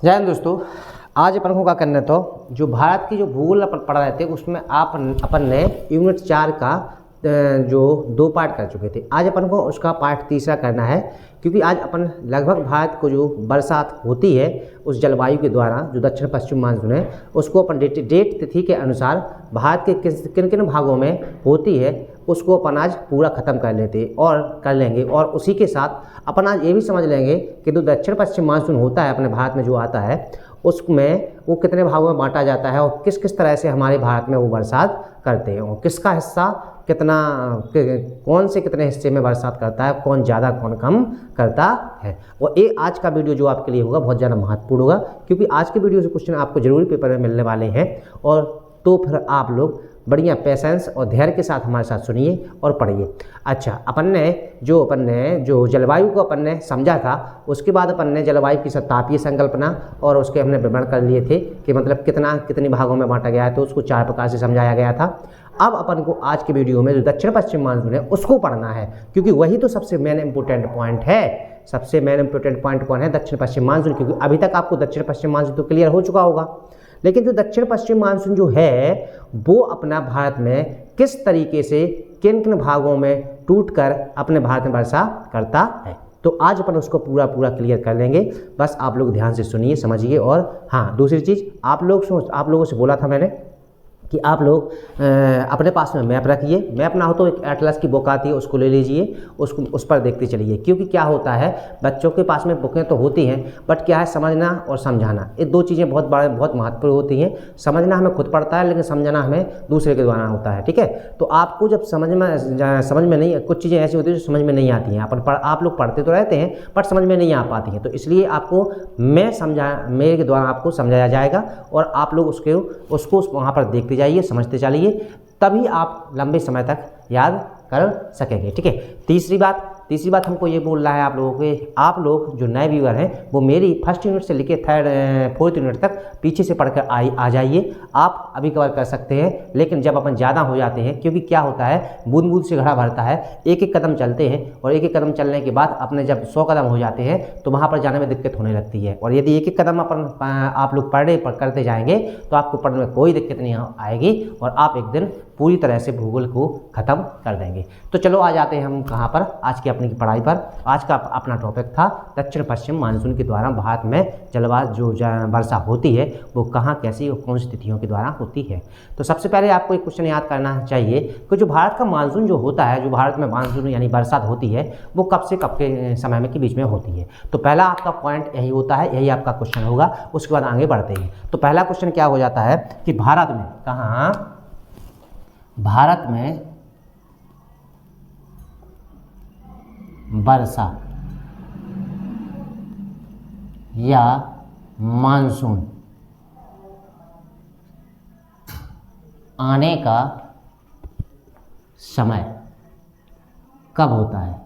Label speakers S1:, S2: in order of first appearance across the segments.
S1: जय हिंद दोस्तों। आज अपन को क्या करना तो जो भारत की जो भूगोल अपन पढ़ रहे थे उसमें अपन ने यूनिट 4 का जो 2 पार्ट कर चुके थे। आज अपन को उसका पार्ट तीसरा करना है, क्योंकि आज अपन लगभग भारत को जो बरसात होती है उस जलवायु के द्वारा जो दक्षिण पश्चिम मानसून है उसको अपन डेट तिथि के अनुसार भारत के किन किन भागों में होती है उसको अपन आज पूरा ख़त्म कर लेंगे। और उसी के साथ अपन आज ये भी समझ लेंगे कि जो दक्षिण पश्चिम मानसून होता है अपने भारत में जो आता है उसमें वो कितने भागों में बांटा जाता है और किस किस तरह से हमारे भारत में वो बरसात करते हैं और किसका हिस्सा कितना कौन से कितने हिस्से में बरसात करता है, कौन ज़्यादा कौन कम करता है। और ये आज का वीडियो जो आपके लिए होगा बहुत ज़्यादा महत्वपूर्ण होगा, क्योंकि आज के वीडियो से क्वेश्चन आपको जरूरी पेपर में मिलने वाले हैं। और तो फिर आप लोग बढ़िया पेशेंस और धैर्य के साथ हमारे साथ सुनिए और पढ़िए। अच्छा, अपन ने जो जलवायु को अपन ने समझा था, उसके बाद अपन ने जलवायु की तापीय संकल्पना और उसके हमने विवरण कर लिए थे कि मतलब कितने भागों में बांटा गया है, तो उसको 4 प्रकार से समझाया गया था। अब अपन को आज के वीडियो में जो दक्षिण पश्चिम मानसून है उसको पढ़ना है, क्योंकि वही तो सबसे मेन इंपॉर्टेंट पॉइंट है। सबसे मेन इंपॉर्टेंट पॉइंट कौन है? दक्षिण पश्चिम मानसून। क्योंकि अभी तक आपको दक्षिण पश्चिम मानसून तो क्लियर हो चुका होगा, लेकिन जो दक्षिण पश्चिम मानसून जो है वो अपना भारत में किस तरीके से किन किन भागों में टूटकर अपने भारत में वर्षा करता है, तो आज अपन उसको पूरा क्लियर कर लेंगे। बस आप लोग ध्यान से सुनिए, समझिए। और हाँ, दूसरी चीज़ आप लोगों से बोला था मैंने कि आप लोग अपने पास में मैप रखिए। मैप ना हो तो एक एटलस की बुक आती है उसको ले लीजिए, उस पर देखते चलिए। क्योंकि क्या होता है, बच्चों के पास में बुकें तो होती हैं, बट क्या है, समझना और समझाना, ये 2 चीज़ें बहुत महत्वपूर्ण होती हैं। समझना हमें खुद पड़ता है, लेकिन समझना हमें दूसरे के द्वारा होता है। ठीक है, तो आपको जब समझ में नहीं, कुछ चीज़ें ऐसी होती हैं जो समझ में नहीं आती हैं। आप लोग पढ़ते तो रहते हैं बट समझ में नहीं आ पाती हैं, तो इसलिए आपको मेरे के द्वारा आपको समझाया जाएगा और आप लोग उसको वहाँ पर देखते जाइए, समझते चलिए, तभी आप लंबे समय तक याद कर सकेंगे। ठीक है। तीसरी बात हमको ये बोल रहा है आप लोगों के, आप लोग जो नए व्यूअर हैं वो मेरी फर्स्ट यूनिट से लेकर 4th यूनिट तक पीछे से पढ़कर आ जाइए। आप अभी कवर कर सकते हैं, लेकिन जब अपन ज़्यादा हो जाते हैं, क्योंकि क्या होता है, बूंद बूंद से घड़ा भरता है। एक कदम चलते हैं और एक कदम चलने के बाद अपने जब 100 कदम हो जाते हैं तो वहाँ पर जाने में दिक्कत होने लगती है। और यदि एक कदम आप लोग करते जाएंगे तो आपको पढ़ने में कोई दिक्कत नहीं आएगी और आप एक दिन पूरी तरह से भूगोल को ख़त्म कर देंगे। तो चलो आ जाते हैं हम कहाँ पर, आज की अपनी पढ़ाई पर। आज का अपना टॉपिक था दक्षिण पश्चिम मानसून के द्वारा भारत में जलवायु जो वर्षा होती है वो कहाँ, कैसी और कौन सी तिथियों के द्वारा होती है। तो सबसे पहले आपको एक क्वेश्चन याद करना चाहिए कि जो भारत का मानसून जो होता है, जो भारत में मानसून यानी बरसात होती है वो कब से कब के समय में के बीच में होती है। तो पहला आपका पॉइंट यही होता है, यही आपका क्वेश्चन होगा। उसके बाद आगे बढ़ते हैं। तो पहला क्वेश्चन क्या हो जाता है कि भारत में कहाँ, भारत में वर्षा या मानसून आने का समय कब होता है।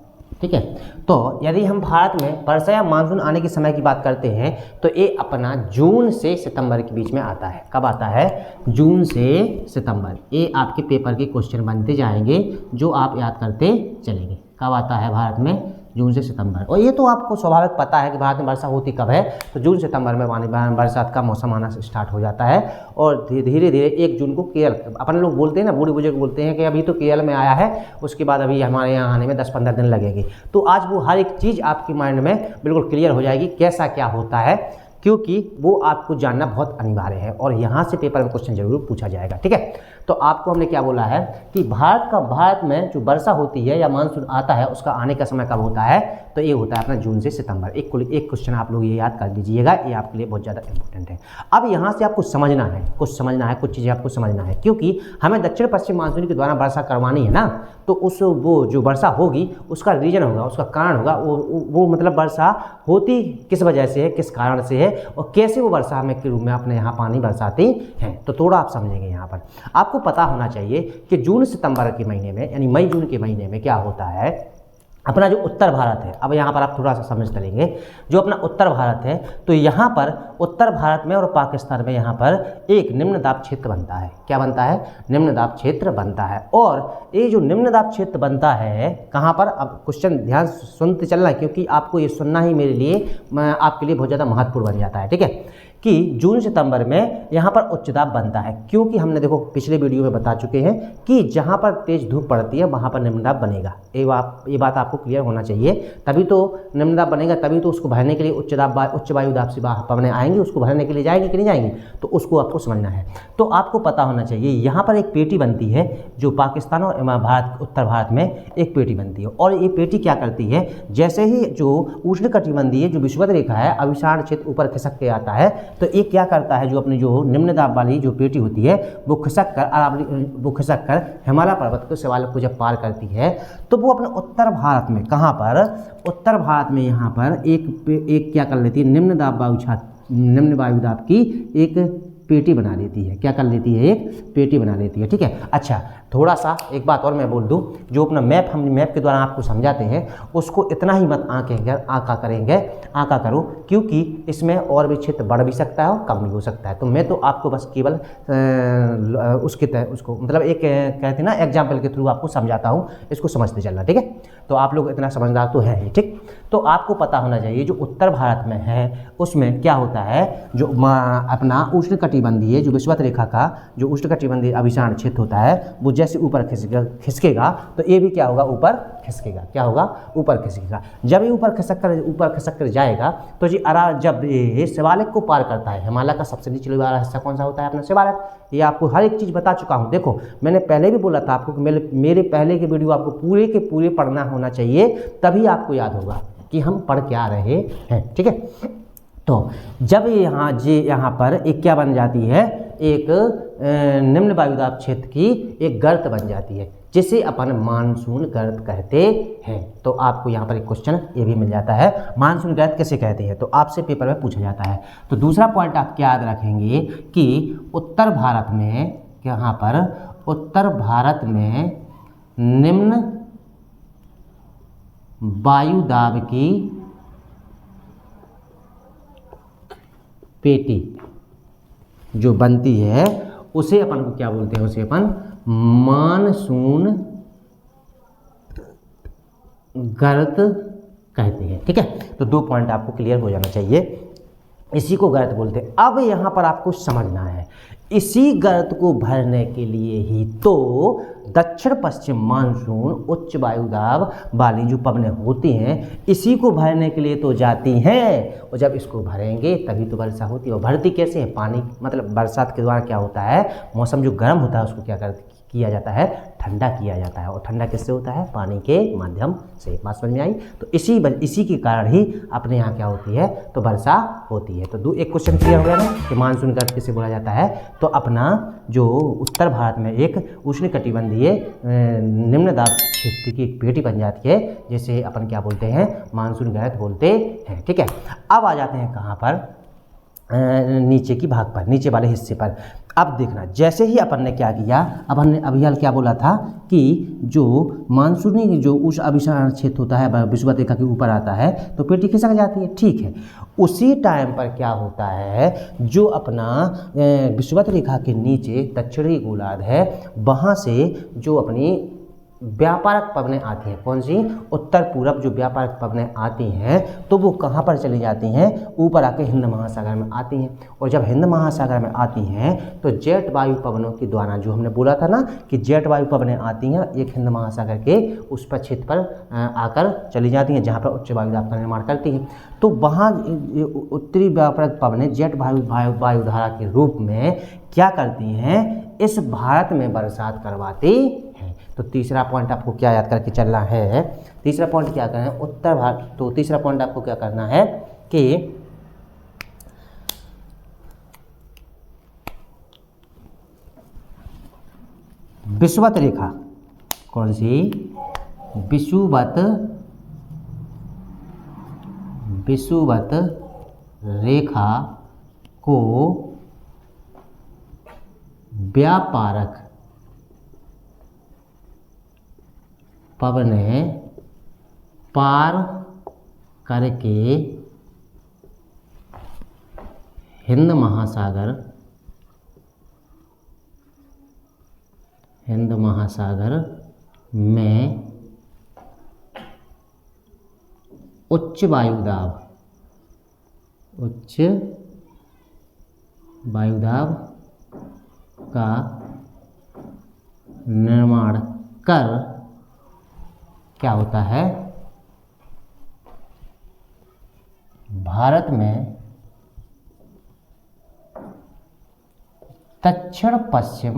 S1: ठीक है, तो यदि हम भारत में वर्षा या मानसून आने के समय की बात करते हैं तो ये अपना जून से सितंबर के बीच में आता है। कब आता है? जून से सितंबर। ये आपके पेपर के क्वेश्चन बनते जाएंगे जो आप याद करते चलेंगे। कब आता है भारत में? जून से सितंबर। और ये तो आपको स्वाभाविक पता है कि भारत में वर्षा होती कब है, तो जून सितंबर में बरसात का मौसम आना स्टार्ट हो जाता है। और धीरे धीरे 1 जून को केरल, अपन लोग बोलते हैं ना, बूढ़े बुजुर्ग बोलते हैं कि अभी तो केरल में आया है, उसके बाद अभी हमारे यहाँ आने में 10-15 दिन लगेंगे। तो आज वो हर एक चीज़ आपकी माइंड में बिल्कुल क्लियर हो जाएगी कैसा क्या होता है, क्योंकि वो आपको जानना बहुत अनिवार्य है और यहाँ से पेपर में क्वेश्चन जरूर पूछा जाएगा। ठीक है, तो आपको हमने क्या बोला है कि भारत में जो वर्षा होती है या मानसून आता है उसका आने का समय कब होता है, तो ये होता है अपना जून से सितंबर। एक क्वेश्चन आप लोग ये याद कर लीजिएगा, ये आपके लिए बहुत ज़्यादा इंपॉर्टेंट है। अब यहाँ से आपको समझना है, कुछ चीज़ें आपको समझना है, क्योंकि हमें दक्षिण पश्चिम मानसून के द्वारा वर्षा करवानी है ना, तो वो जो वर्षा होगी उसका रीजन होगा, उसका कारण होगा, वो मतलब वर्षा होती किस वजह से है, किस कारण से है और कैसे वो वर्षा हमें के रूप में अपने यहाँ पानी बरसाती हैं। तो थोड़ा आप समझेंगे। यहाँ पर आपको पता होना चाहिए कि जून सितंबर के महीने में यानी मई जून के महीने में क्या होता है अपना जो उत्तर भारत है, अब यहाँ पर आप थोड़ा सा समझ करेंगे, जो अपना उत्तर भारत है तो यहाँ पर उत्तर भारत में और पाकिस्तान में यहाँ पर एक निम्न दाब क्षेत्र बनता है। क्या बनता है? निम्न दाब क्षेत्र बनता है। और ये जो निम्न दाब क्षेत्र बनता है कहाँ पर, अब क्वेश्चन ध्यान सुनते चलना है क्योंकि आपको ये सुनना ही मेरे लिए आपके लिए बहुत ज़्यादा महत्वपूर्ण बन जाता है। ठीक है, कि जून सितंबर में यहाँ पर उच्च दाब बनता है, क्योंकि हमने देखो पिछले वीडियो में बता चुके हैं कि जहाँ पर तेज धूप पड़ती है वहाँ पर निम्न दाब बनेगा। ये बात आपको क्लियर होना चाहिए, तभी तो निम्न दाब बनेगा, तभी तो उसको भरने के लिए उच्च वायु दाब से पवनें आएंगी, उसको भरने के लिए जाएंगी कि नहीं जाएंगी, तो उसको आपको समझना है। तो आपको पता होना चाहिए यहाँ पर एक पेटी बनती है जो पाकिस्तान और भारत उत्तर भारत में एक पेटी बनती है, और ये पेटी क्या करती है, जैसे ही जो उष्णकटिबंधीय जो विषुवत रेखा है अभिसारण क्षेत्र ऊपर खिसक के आता है, तो ये क्या करता है, जो अपनी जो निम्न दाब वाली जो पेटी होती है वो खिसक कर हिमालय पर्वत के शिवालिक को जब पार करती है तो वो अपने उत्तर भारत में, कहाँ पर, उत्तर भारत में यहाँ पर एक क्या कर लेती है, निम्न वायु दाब की एक पेटी बना लेती है। क्या कर लेती है? एक पेटी बना लेती है। ठीक है, अच्छा थोड़ा सा एक बात और मैं बोल दूं, जो अपना हम मैप के द्वारा आपको समझाते हैं उसको इतना ही मत आंका करो, क्योंकि इसमें और भी क्षेत्र बढ़ भी सकता है और कम भी हो सकता है। तो मैं तो आपको बस केवल उसको मतलब एक कहते हैं ना एग्जाम्पल के थ्रू आपको समझाता हूँ, इसको समझते चलना। ठीक है, तो आप लोग इतना समझदार तो है ही। ठीक, तो आपको पता होना चाहिए जो उत्तर भारत में है उसमें क्या होता है, जो अपना उष्णकटिबंधीय जो विषुवत रेखा का जो उष्णकटिबंधीय अभिसारण क्षेत्र होता है वो जैसे ऊपर खिसकेगा तो ये भी क्या होगा, ऊपर खिसकेगा। क्या होगा? ऊपर खिसकेगा। जब ये ऊपर खिसक कर जाएगा तो जी जब ये शिवालिक को पार करता है, हिमालय का सबसे निचले वाला हिस्सा कौन सा होता है? अपना शिवालिक। ये आपको हर एक चीज़ बता चुका हूँ। देखो मैंने पहले भी बोला था आपको कि मेरे पहले के वीडियो आपको पूरे के पूरे पढ़ना होना चाहिए, तभी आपको याद होगा कि हम पढ़ क्या रहे हैं। ठीक है, तो जब यहाँ पर एक क्या बन जाती है, एक निम्न वायुदाब क्षेत्र की एक गर्त बन जाती है जिसे अपन मानसून गर्त कहते हैं। तो आपको यहाँ पर एक क्वेश्चन ये भी मिल जाता है, मानसून गर्त किसे कहते हैं, तो आपसे पेपर में पूछा जाता है। तो दूसरा पॉइंट आप क्या याद रखेंगे कि उत्तर भारत में, यहाँ पर उत्तर भारत में निम्न वायुदाब की पेटी जो बनती है उसे अपन को क्या बोलते हैं, उसे अपन मानसून गर्त कहते हैं। ठीक है, तो 2 पॉइंट आपको क्लियर हो जाना चाहिए, इसी को गर्त बोलते हैं। अब यहाँ पर आपको समझना है, इसी गर्त को भरने के लिए ही तो दक्षिण पश्चिम मानसून उच्च वायुदाब वाली जो पवनें होती हैं इसी को भरने के लिए तो जाती हैं, और जब इसको भरेंगे तभी तो वर्षा होती है। और भरती कैसे है? पानी, मतलब बरसात के द्वारा क्या होता है, मौसम जो गर्म होता है उसको क्या किया जाता है, ठंडा किया जाता है। और ठंडा किससे होता है? पानी के माध्यम से। बात समझ में आई? तो इसी के कारण ही अपने यहाँ क्या होती है, तो वर्षा होती है। तो एक क्वेश्चन क्लियर हो गया ना कि मानसून गर्त किसे बोला जाता है। तो अपना जो उत्तर भारत में एक उष्णकटिबंधीय निम्न दाब क्षेत्र की एक पेटी बन जाती है जिसे अपन क्या बोलते हैं, मानसून गर्त बोलते हैं। ठीक है, अब आ जाते हैं कहाँ पर, नीचे की भाग पर, नीचे वाले हिस्से पर। अब देखना, जैसे ही अपन ने क्या किया, अब हमने अभी हाल क्या बोला था कि जो मानसूनी जो उस अभिसारण क्षेत्र होता है विषुवत रेखा के ऊपर आता है तो पेटी खिसक जाती है। ठीक है, उसी टाइम पर क्या होता है, जो अपना विषुवत रेखा के नीचे दक्षिणी गोलार्ध है वहाँ से जो अपनी व्यापारक पवनें आती हैं, कौन सी, उत्तर पूरब जो व्यापारक पवनें आती हैं तो वो कहाँ पर चली जाती हैं, ऊपर आके हिंद महासागर में आती हैं। और जब हिंद महासागर में आती हैं तो जेट वायु पवनों के द्वारा, जो हमने बोला था ना कि जेट वायु पवनें आती हैं एक हिंद महासागर के उस पर क्षेत्र पर आकर चली जाती हैं जहाँ पर उच्च वायुदाब का निर्माण करती हैं। तो वहाँ उत्तरी व्यापारक पवनें जेट वायुधारा के रूप में क्या करती हैं, इस भारत में बरसात करवाती हैं। तो तीसरा पॉइंट आपको क्या याद करके चलना है, तीसरा पॉइंट क्या करना है, उत्तर भारत। तो तीसरा पॉइंट आपको क्या करना है कि विषुवत रेखा, कौन सी, विषुवत रेखा को व्यापारक पवनें पार करके हिंद महासागर में उच्च वायुदाब का निर्माण कर क्या होता है, भारत में दक्षिण पश्चिम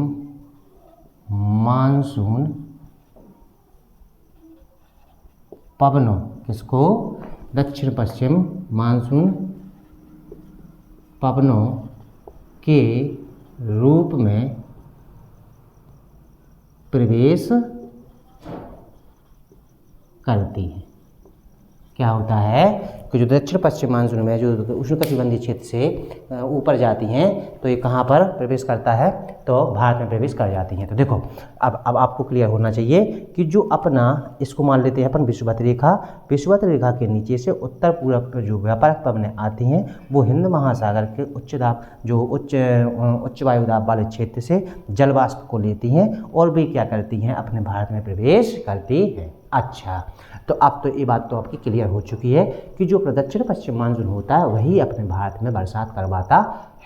S1: मानसून पवनों, किसको, दक्षिण पश्चिम मानसून पवनों के रूप में प्रवेश करती है। क्या होता है कि जो दक्षिण पश्चिम मानसून में जो उष्णकटिबंधीय क्षेत्र से ऊपर जाती हैं तो ये कहाँ पर प्रवेश करता है, तो भारत में प्रवेश कर जाती हैं। तो देखो अब आपको क्लियर होना चाहिए कि जो अपना, इसको मान लेते हैं अपन विषुवत रेखा के नीचे से उत्तर पूरब पर जो व्यापक पवनें आती हैं वो हिंद महासागर के उच्च वायुदाब वाले क्षेत्र से जलवाष्प को लेती हैं और भी क्या करती हैं, अपने भारत में प्रवेश करती हैं। अच्छा, तो अब तो ये बात तो आपकी क्लियर हो चुकी है कि जो दक्षिण पश्चिम मानसून होता है वही अपने भारत में बरसात करवाता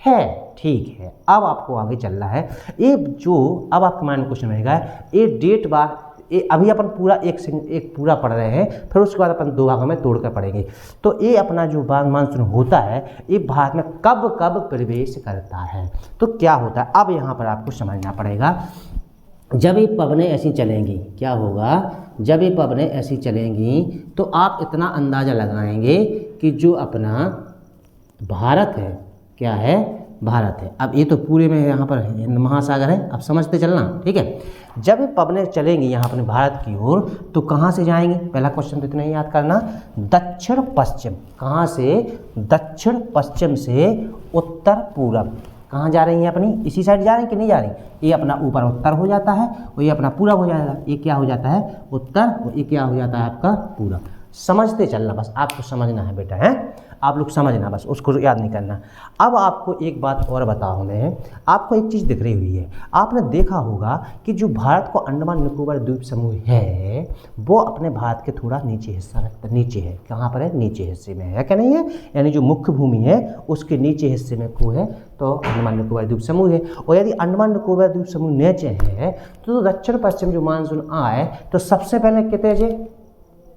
S1: है। ठीक है, अब आपको आगे चलना है। ये जो अब आपके माइंड में क्वेश्चन रहेगा, ये डेट बार, ये अभी अपन पूरा एक पूरा पढ़ रहे हैं, फिर उसके बाद अपन 2 भागों में तोड़कर पढ़ेंगे। तो ये अपना जो मानसून होता है ये भारत में कब कब प्रवेश करता है, तो क्या होता है, अब यहाँ पर आपको समझना पड़ेगा। जब ये पवनें ऐसी चलेंगी, क्या होगा, जब ये पवनें ऐसी चलेंगी तो आप इतना अंदाज़ा लगाएंगे कि जो अपना भारत है, क्या है, भारत है। अब ये तो पूरे में यहाँ पर हिंद महासागर है, अब समझते चलना, ठीक है। जब ये पवनें चलेंगी यहाँ अपने भारत की ओर तो कहाँ से जाएंगी, पहला क्वेश्चन तो इतना ही याद करना, दक्षिण पश्चिम। कहाँ से, दक्षिण पश्चिम से उत्तर पूरब। कहाँ जा रही हैं अपनी, इसी साइड जा रही हैं कि नहीं जा रही, ये अपना ऊपर उत्तर हो जाता है और ये अपना पूरब हो जाएगा। ये क्या हो जाता है, उत्तर, और ये क्या हो जाता है आपका पूरब। समझते चलना, बस आपको समझना है बेटा, है, आप लोग समझना, बस उसको याद नहीं करना। अब आपको एक बात और बताओ मैं, आपको एक चीज़ दिख रही हुई है, आपने देखा होगा कि जो भारत को अंडमान निकोबार द्वीप समूह है वो अपने भारत के थोड़ा नीचे हिस्सा रखता, नीचे है, कहाँ पर है, नीचे हिस्से में है, क्या नहीं है, यानी जो मुख्य भूमि है उसके नीचे हिस्से में को है तो अंडमान निकोबार द्वीप समूह है। और यदि अंडमान निकोबार द्वीप समूह नीचे है तो दक्षिण पश्चिम जो मानसून आए तो सबसे पहले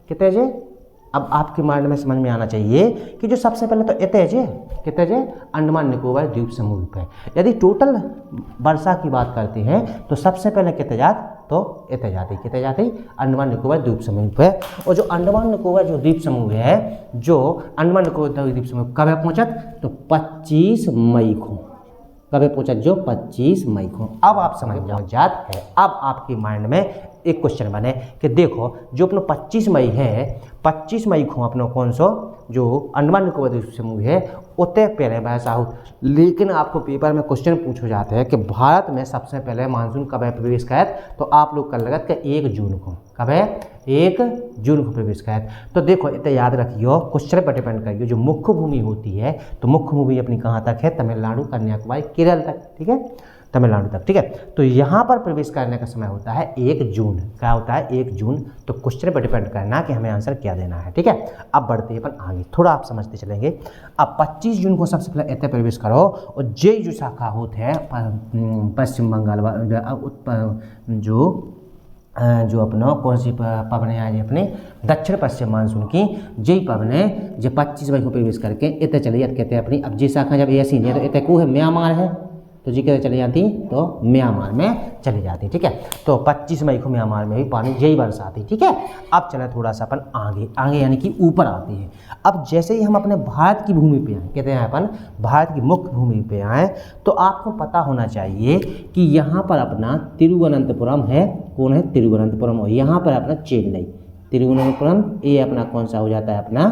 S1: कितने जे, अब आपके माइंड में समझ में आना चाहिए कि जो सबसे पहले तो कितने जे अंडमान निकोबार द्वीप समूह पे। यदि टोटल वर्षा की बात करते हैं तो सबसे पहले कितने जात, तो कितने जाते अंडमान निकोबार द्वीप समूह पे। और जो अंडमान निकोबार जो द्वीप समूह है, जो अंडमान निकोबार द्वीप समूह कब पहुंचत, तो 25 मई को, कब पहुंचत, जो 25 मई को। अब आप समझ जाओ जात है। अब आपके माइंड में एक क्वेश्चन बने कि देखो जो अपना 25 मई है, 25 मई को अपना कौन सा जो अंडमान निकोबार द्वीप समूह है उतने पहले वैसा हो, लेकिन आपको पेपर में क्वेश्चन पूछे जाते हैं कि भारत में सबसे पहले मानसून कब है प्रवेश करत, तो आप लोग कर लगत कि 1 जून को, कब है, 1 जून को प्रवेश करत। तो देखो इतना याद रखियो, क्वेश्चन पर डिपेंड करिए, जो मुख्य भूमि होती है तो मुख्य भूमि अपनी कहाँ तक है, तमिलनाडु, कन्याकुमारी, केरल तक, ठीक है, तमिलनाडु तक, ठीक है। तो यहाँ पर प्रवेश करने का समय होता है 1 जून, क्या होता है, 1 जून। तो क्वेश्चन पर डिपेंड करना कि हमें आंसर क्या देना है, ठीक है। अब बढ़ते हैं अपन आगे, थोड़ा आप समझते चलेंगे। अब 25 जून को सबसे पहले इतने प्रवेश करो और जे जो शाखा होते हैं पश्चिम बंगाल जो अपना कौन सी पवनें आज अपने दक्षिण पश्चिम मानसून की जय पवनें जो 25 मई को प्रवेश करके इतने चली जाती, कहते हैं अपनी। अब जे शाखा जब ऐसी है तो इतने को है म्यांमार है, तो जी किधर चली जाती, तो म्यांमार में चली जाती, ठीक है। तो 25 मई को म्यांमार में भी पानी यही बरसा आती, ठीक है। अब चले थोड़ा सा अपन आगे यानी कि ऊपर आते हैं। अब जैसे ही हम अपने भारत की भूमि पे आए, कहते हैं अपन भारत की मुख्य भूमि पे आए, तो आपको पता होना चाहिए कि यहाँ पर अपना तिरुवनंतपुरम है, कौन है, तिरुवनंतपुरम, और यहाँ पर अपना चेन्नई, तिरुवनंतपुरम, ये अपना कौन सा हो जाता है, अपना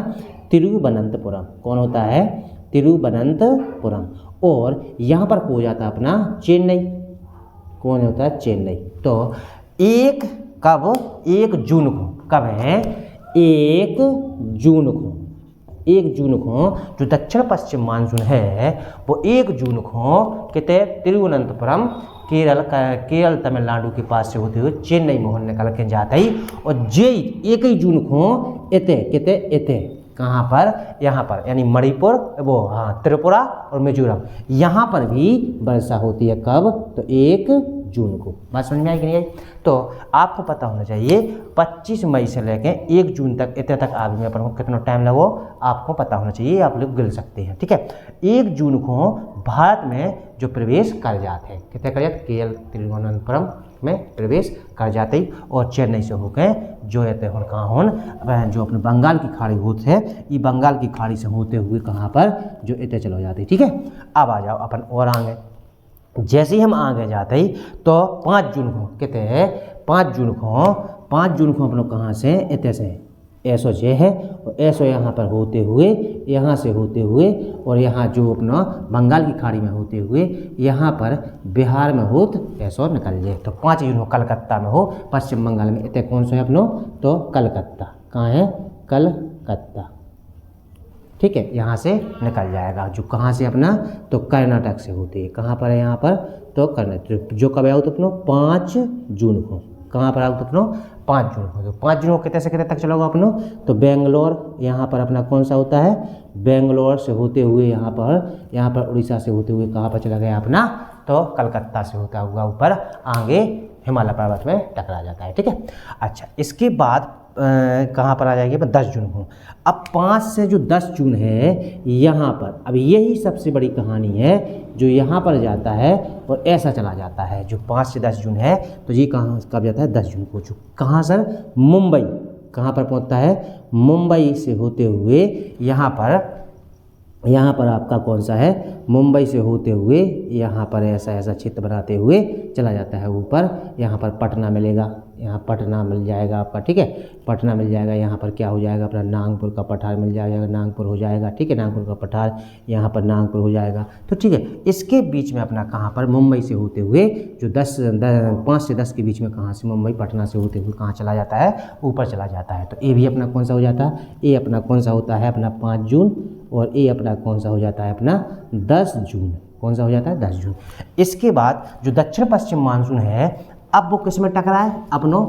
S1: तिरुवनंतपुरम, कौन होता है, तिरुवनंतपुरम। और यहाँ पर हो जाता है अपना चेन्नई, कौन होता है, चेन्नई। तो 1 जून को, कब है, 1 जून को, 1 जून को जो दक्षिण पश्चिम मानसून है वो 1 जून को कितने तिरुवनंतपुरम केरल तमिलनाडु के पास से होते हुए चेन्नई में निकल के जाता ही, और जे 1 जून को इते कहाँ पर, यहाँ पर, यानी मणिपुर, वो हाँ त्रिपुरा और मिजोरम, यहाँ पर भी वर्षा होती है। कब? तो 1 जून को। बात समझ में आई कि नहीं आई? तो आपको पता होना चाहिए 25 मई से लेके 1 जून तक इतने तक आगे में अपन को कितना टाइम लगो आपको पता होना चाहिए, आप लोग गिल सकते हैं। ठीक है, 1 जून को भारत में जो प्रवेश कर जाते हैं, कितने कर जाते, केरल तिरुवनंतपुरम में प्रवेश कर जाते ही, और चेन्नई से होकर जो रहते हैं कहाँ होन जो अपने बंगाल की खाड़ी होते हैं, ये बंगाल की खाड़ी से होते हुए कहाँ पर जो इतने चलो जाते हैं। ठीक है, अब आ जाओ अपन और आगे। जैसे ही हम आगे जाते ही तो 5 जून को कहते हैं, 5 जून को अपन कहाँ से, इतने से ऐसो जे है, और ऐसो यहाँ पर होते हुए, यहाँ से होते हुए, और यहाँ जो अपना बंगाल की खाड़ी में होते हुए यहाँ पर बिहार में होत ऐसो निकल जाए। तो 5 जून को कलकत्ता में हो, पश्चिम बंगाल में। इतने कौन सा है अपनो, तो कलकत्ता। कहाँ है? कलकत्ता। ठीक है, यहाँ से निकल जाएगा। जो कहाँ से अपना, तो कर्नाटक से होती है। कहाँ पर है यहाँ पर, तो कर्नाटक। जो कब आओ तो अपनो 5 जून को, कहाँ पर आओ तो अपनो 5 जून को। तो 5 जून को कितने से कितने तक चलोगा अपनो, तो बेंगलोर यहाँ पर अपना कौन सा होता है, बेंगलोर से होते हुए यहाँ पर उड़ीसा से होते हुए कहाँ पर चला गया अपना, तो कलकत्ता से होता हुआ ऊपर आगे हिमालय पर्वत में टकरा जाता है। ठीक है, अच्छा इसके बाद कहाँ पर आ जाएगी, 10 जून को। अब 5 से जो 10 जून है यहाँ पर, अब यही सबसे बड़ी कहानी है, जो यहाँ पर जाता है और ऐसा चला जाता है। जो 5 से 10 जून है तो ये कहाँ कब जाता है, 10 जून को। जो कहाँ सर, मुंबई, कहाँ पर पहुँचता है, मुंबई से होते हुए यहाँ पर आपका कौन सा है, मुंबई से होते हुए यहाँ पर ऐसा चित्र बनाते हुए चला जाता है ऊपर। यहाँ पर पटना मिलेगा, यहाँ पटना मिल जाएगा आपका। ठीक है, पटना मिल जाएगा। यहाँ पर क्या हो जाएगा अपना, नागपुर का पठार मिल जाएगा, नागपुर हो जाएगा। ठीक है, नागपुर का पठार यहाँ पर नागपुर हो जाएगा। तो ठीक है, इसके बीच में अपना कहाँ पर, मुंबई से होते हुए जो 5 से 10 के बीच में कहाँ से, मुंबई पटना से होते हुए कहाँ चला जाता है, ऊपर चला जाता है। तो ये भी अपना कौन सा हो जाता है, ये अपना कौन सा होता है अपना 5 जून, और ये अपना कौन सा हो जाता है अपना 10 जून। कौन सा हो जाता है, 10 जून। इसके बाद जो दक्षिण पश्चिम मानसून है, अब वो किस में टकरा है, अपनो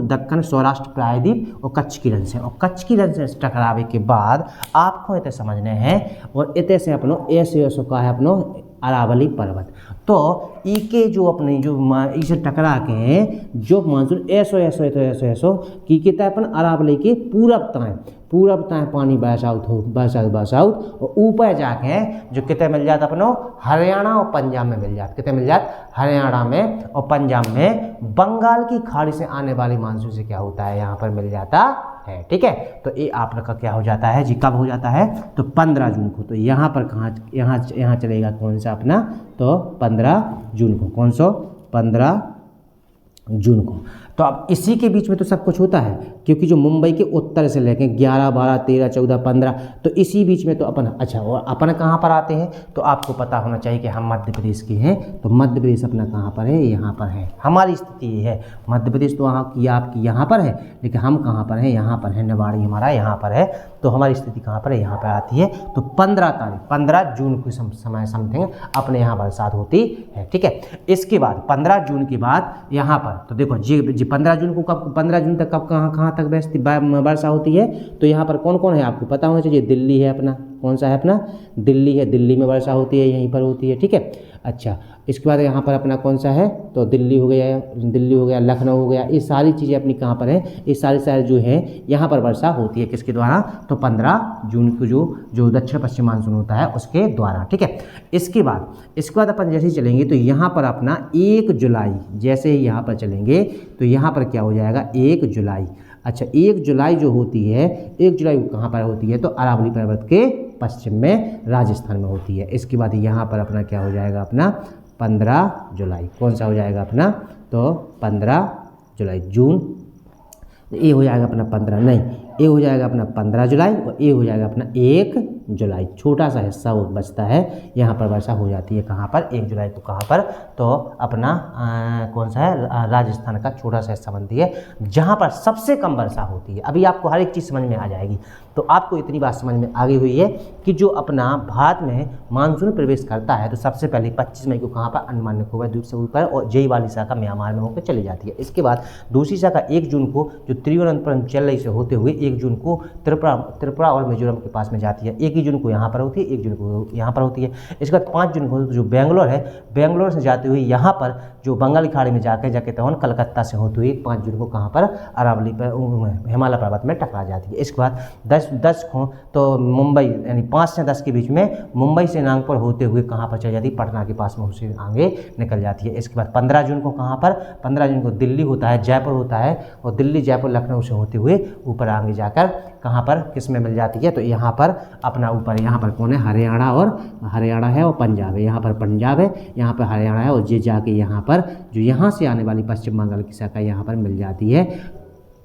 S1: दक्कन सौराष्ट्र प्रायद्वीप और कच्छ की रण से। और कच्छ की रण से टकरावे के बाद आपको इतने समझने हैं, और इतने से अपनो ऐसे का है अपनो अरावली पर्वत। तो इके जो अपनी जो इसे टकरा के जो मानसून ऐसो की कहता है अपन अरावली के पूरब ताएं पानी बरसाउत और ऊपर जाके जो कितने मिल जाता अपनो हरियाणा और पंजाब में मिल जाता। कितने मिल जाता, हरियाणा में और पंजाब में बंगाल की खाड़ी से आने वाली मानसून से क्या होता है, यहाँ पर मिल जाता है। ठीक है, तो ये आप लोग का क्या हो जाता है जी, कब हो जाता है, तो 15 जून को। तो यहाँ पर कहाँ, यहाँ चलेगा कौन सा अपना, तो 15 जून को। कौन सा, 15 जून को। तो अब इसी के बीच में तो सब कुछ होता है, क्योंकि जो मुंबई के उत्तर से लेके 11, 12, 13, 14, 15, तो इसी बीच में तो अपन, अच्छा और अपन कहाँ पर आते हैं, तो आपको पता होना चाहिए कि हम मध्य प्रदेश के हैं। तो मध्य प्रदेश अपना कहाँ पर है, यहाँ पर है। हमारी स्थिति ये है, मध्य प्रदेश तो आपकी यहाँ पर है, लेकिन हम कहाँ पर हैं, यहाँ पर है। निवाड़ी हमारा यहाँ पर है, तो हमारी स्थिति कहाँ पर है, यहाँ पर आती है। तो 15 जून के समय समथिंग अपने यहाँ बरसात होती है। ठीक है, इसके बाद 15 जून के बाद यहाँ पर, तो देखो जी 15 जून को कब, 15 जून तक कब कहाँ तक वर्षा होती है, तो यहाँ पर कौन कौन है आपको पता होना चाहिए। दिल्ली है अपना, कौन सा है अपना, दिल्ली है, दिल्ली में वर्षा होती है, यहीं पर होती है। ठीक है, अच्छा इसके बाद यहाँ पर अपना कौन सा है, तो दिल्ली हो गया, लखनऊ हो गया। ये सारी चीज़ें अपनी कहाँ पर है, ये सारे शहर जो है यहाँ पर वर्षा होती है किसके द्वारा, तो 15 जून को जो दक्षिण पश्चिम मानसून होता है उसके द्वारा। ठीक है, इसके बाद अपन जैसे ही चलेंगे तो यहाँ पर अपना 1 जुलाई, जैसे ही यहाँ पर चलेंगे तो यहाँ पर क्या हो जाएगा, 1 जुलाई। अच्छा 1 जुलाई जो होती है, 1 जुलाई कहाँ पर होती है, तो अरावली पर्वत के पश्चिम में राजस्थान में होती है। इसके बाद यहाँ पर अपना क्या हो जाएगा अपना 15 जुलाई। कौन सा हो जाएगा अपना, तो 15 जुलाई, जून ये हो जाएगा अपना 15, नहीं ए हो जाएगा अपना 15 जुलाई और ए हो जाएगा अपना 1 जुलाई। छोटा सा हिस्सा वो बचता है, यहाँ पर वर्षा हो जाती है कहाँ पर, 1 जुलाई को कहाँ पर, तो अपना कौन सा है, राजस्थान का छोटा सा हिस्सा बनती है जहाँ पर सबसे कम वर्षा होती है। अभी आपको हर एक चीज़ समझ में आ जाएगी। तो आपको इतनी बात समझ में आ गई हुई है कि जो अपना भारत में मानसून प्रवेश करता है तो सबसे पहले 25 मई को कहाँ पर, अंडमान निकोबार द्वीप समूह पर, और जई वाली शाखा म्यांमार में होकर चली जाती है। इसके बाद दूसरी शाखा 1 जून को जो तिरुवनंतपुरम चेन्नई से होते हुए 1 जून को त्रिपुरा और मिजोरम के पास में जाती है। 1 ही जून को यहाँ पर होती है, 1 जून को यहाँ पर होती है। इसके बाद 5 जून को जो बेंगलोर है, बेंगलोर से जाते हुए यहाँ पर जो बंगाल की खाड़ी में जाके तो कलकत्ता से होती हुई 5 जून को कहाँ पर, अरावली पर हिमालय पर्वत में टकरा जाती है। इसके बाद 10 को तो मुंबई, यानी 5 से 10 के बीच में मुंबई से नागपुर होते हुए कहाँ पर चली जाती है, पटना के पास में उसे आगे निकल जाती है। इसके बाद 15 जून को कहाँ पर, 15 जून को दिल्ली होता है, जयपुर होता है, और दिल्ली जयपुर लखनऊ से होते हुए ऊपर आगे जाकर कहाँ पर, किस में मिल जाती है, तो यहाँ पर अपना ऊपर, यहाँ पर कौन है, हरियाणा है और पंजाब है। यहाँ पर पंजाब है, यहाँ पर हरियाणा है, और ये जाके यहाँ पर जो यहाँ से आने वाली पश्चिम बंगाल की शाखा यहाँ पर मिल जाती है।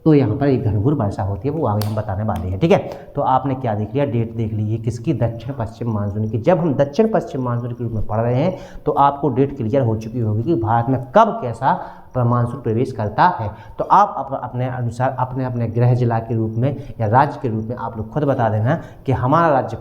S1: तो यहाँ पर एक घनघोर वर्षा होती है, वो आगे हम बताने वाले हैं। ठीक है, तो आपने क्या देख लिया, डेट देख ली है किसकी, दक्षिण पश्चिम मानसून की। जब हम दक्षिण पश्चिम मानसून के रूप में पढ़ रहे हैं तो आपको डेट क्लियर हो चुकी होगी कि भारत में कब कैसा मानसून प्रवेश करता है। तो आप अपने अनुसार अपने गृह जिला के रूप में या राज्य के रूप में आप लोग खुद बता देना कि हमारा राज्य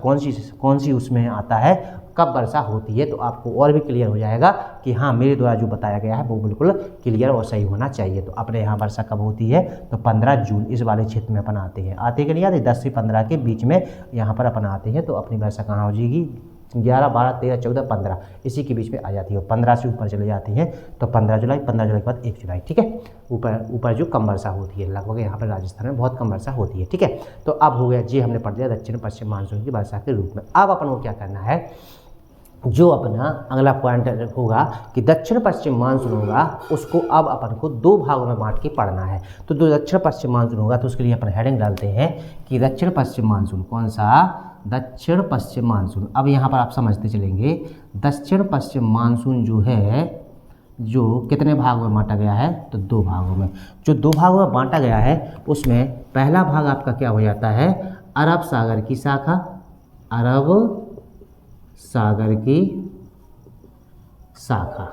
S1: कौन सी उसमें आता है, कब वर्षा होती है। तो आपको और भी क्लियर हो जाएगा कि हाँ, मेरे द्वारा जो बताया गया है वो बिल्कुल क्लियर और सही होना चाहिए। तो अपने यहाँ वर्षा कब होती है, तो 15 जून इस वाले क्षेत्र में अपन आते हैं, आते कि नहीं आते, 10 से 15 के बीच में यहाँ पर अपन आते हैं। तो अपनी वर्षा कहाँ हो जाएगी, 11, 12, 13, 14, 15 इसी के बीच में आ जाती है। 15 से ऊपर चले जाती हैं तो 15 जुलाई, 15 जुलाई के बाद 1 जुलाई। ठीक है, ऊपर जो कम वर्षा होती है, लगभग यहाँ पर राजस्थान में बहुत कम वर्षा होती है। ठीक है, तो अब हो गया जी, हमने पढ़ लिया दक्षिण पश्चिम मानसून की वर्षा के रूप में। अब अपन को क्या करना है, जो अपना अगला पॉइंट होगा कि दक्षिण पश्चिम मानसून होगा, उसको अब अपन को 2 भागों में बांट के पढ़ना है। तो जो दक्षिण पश्चिम मानसून होगा तो उसके लिए अपन हेडिंग डालते हैं कि दक्षिण पश्चिम मानसून, कौन सा, दक्षिण पश्चिम मानसून। अब यहाँ पर आप समझते चलेंगे, दक्षिण पश्चिम मानसून जो है, जो कितने भागों में बांटा गया है, तो 2 भागों में। जो 2 भागों में बांटा गया है उसमें पहला भाग आपका क्या हो जाता है, अरब सागर की शाखा, अरब सागर की शाखा।